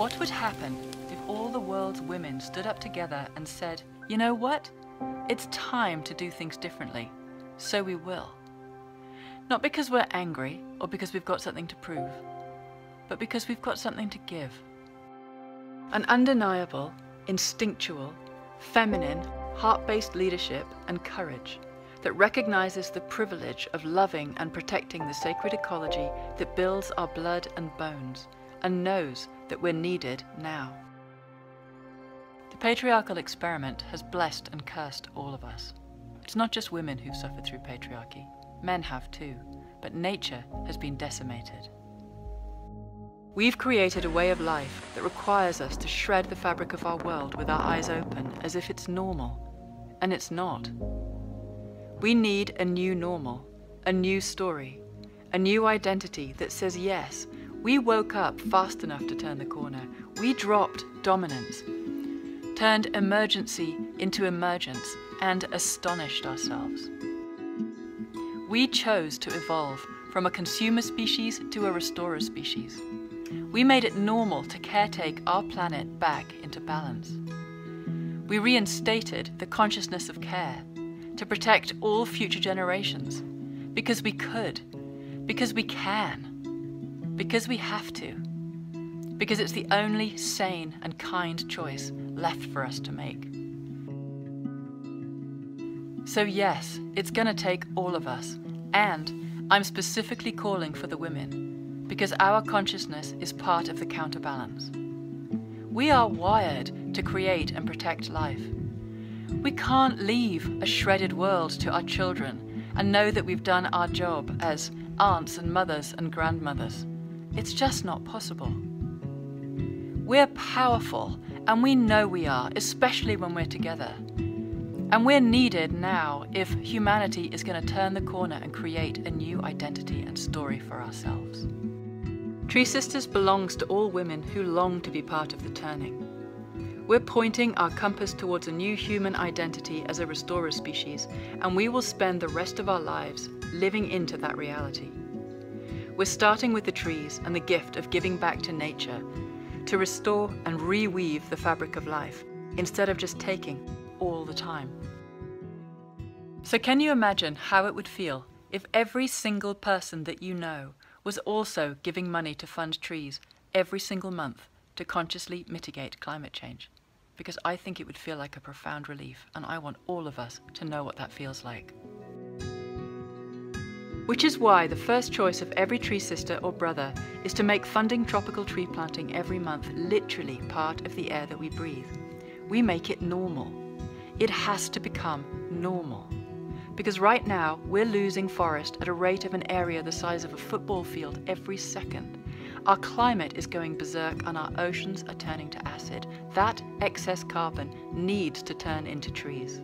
What would happen if all the world's women stood up together and said, you know what? It's time to do things differently, so we will. Not because we're angry or because we've got something to prove, but because we've got something to give. An undeniable, instinctual, feminine, heart-based leadership and courage that recognizes the privilege of loving and protecting the sacred ecology that builds our blood and bones, and knows that we're needed now. The patriarchal experiment has blessed and cursed all of us. It's not just women who've suffered through patriarchy. Men have too, but nature has been decimated. We've created a way of life that requires us to shred the fabric of our world with our eyes open as if it's normal, and it's not. We need a new normal, a new story, a new identity that says yes, we woke up fast enough to turn the corner. We dropped dominance, turned emergency into emergence, and astonished ourselves. We chose to evolve from a consumer species to a restorer species. We made it normal to caretake our planet back into balance. We reinstated the consciousness of care to protect all future generations, because we could, because we can, because we have to, because it's the only sane and kind choice left for us to make. So yes, it's gonna take all of us, and I'm specifically calling for the women, because our consciousness is part of the counterbalance. We are wired to create and protect life. We can't leave a shredded world to our children and know that we've done our job as aunts and mothers and grandmothers. It's just not possible. We're powerful, and we know we are, especially when we're together. And we're needed now if humanity is going to turn the corner and create a new identity and story for ourselves. Tree Sisters belongs to all women who long to be part of the turning. We're pointing our compass towards a new human identity as a restorer species, and we will spend the rest of our lives living into that reality. We're starting with the trees and the gift of giving back to nature to restore and reweave the fabric of life, instead of just taking all the time. So can you imagine how it would feel if every single person that you know was also giving money to fund trees every single month to consciously mitigate climate change? Because I think it would feel like a profound relief, and I want all of us to know what that feels like. Which is why the first choice of every tree sister or brother is to make funding tropical tree planting every month literally part of the air that we breathe. We make it normal. It has to become normal. Because right now, we're losing forest at a rate of an area the size of a football field every second. Our climate is going berserk and our oceans are turning to acid. That excess carbon needs to turn into trees.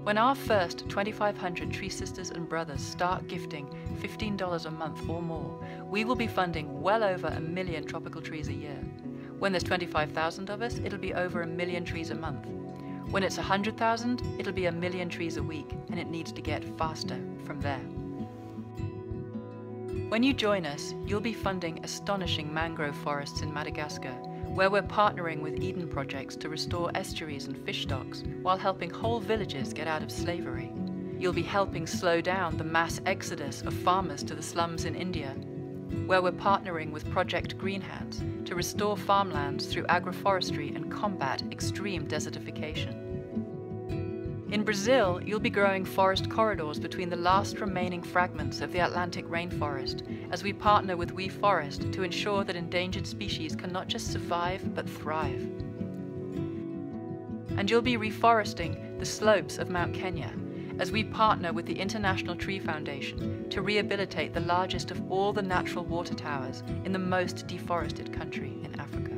When our first 2,500 Tree Sisters and Brothers start gifting $15 a month or more, we will be funding well over 1 million tropical trees a year. When there's 25,000 of us, it'll be over 1 million trees a month. When it's 100,000, it'll be 1 million trees a week, and it needs to get faster from there. When you join us, you'll be funding astonishing mangrove forests in Madagascar, where we're partnering with Eden projects to restore estuaries and fish stocks while helping whole villages get out of slavery. You'll be helping slow down the mass exodus of farmers to the slums in India, where we're partnering with Project Green Hands to restore farmlands through agroforestry and combat extreme desertification. In Brazil, you'll be growing forest corridors between the last remaining fragments of the Atlantic rainforest as we partner with WeForest to ensure that endangered species can not just survive, but thrive. And you'll be reforesting the slopes of Mount Kenya as we partner with the International Tree Foundation to rehabilitate the largest of all the natural water towers in the most deforested country in Africa.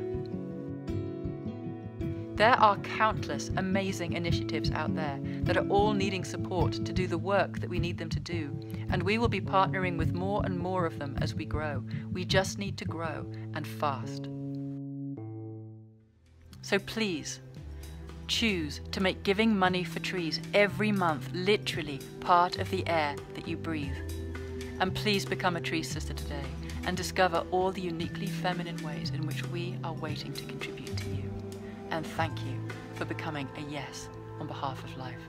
There are countless amazing initiatives out there that are all needing support to do the work that we need them to do, and we will be partnering with more and more of them as we grow. We just need to grow, and fast. So please, choose to make giving money for trees every month literally part of the air that you breathe. And please become a Tree Sister today and discover all the uniquely feminine ways in which we are waiting to contribute to you. And thank you for becoming a yes on behalf of life.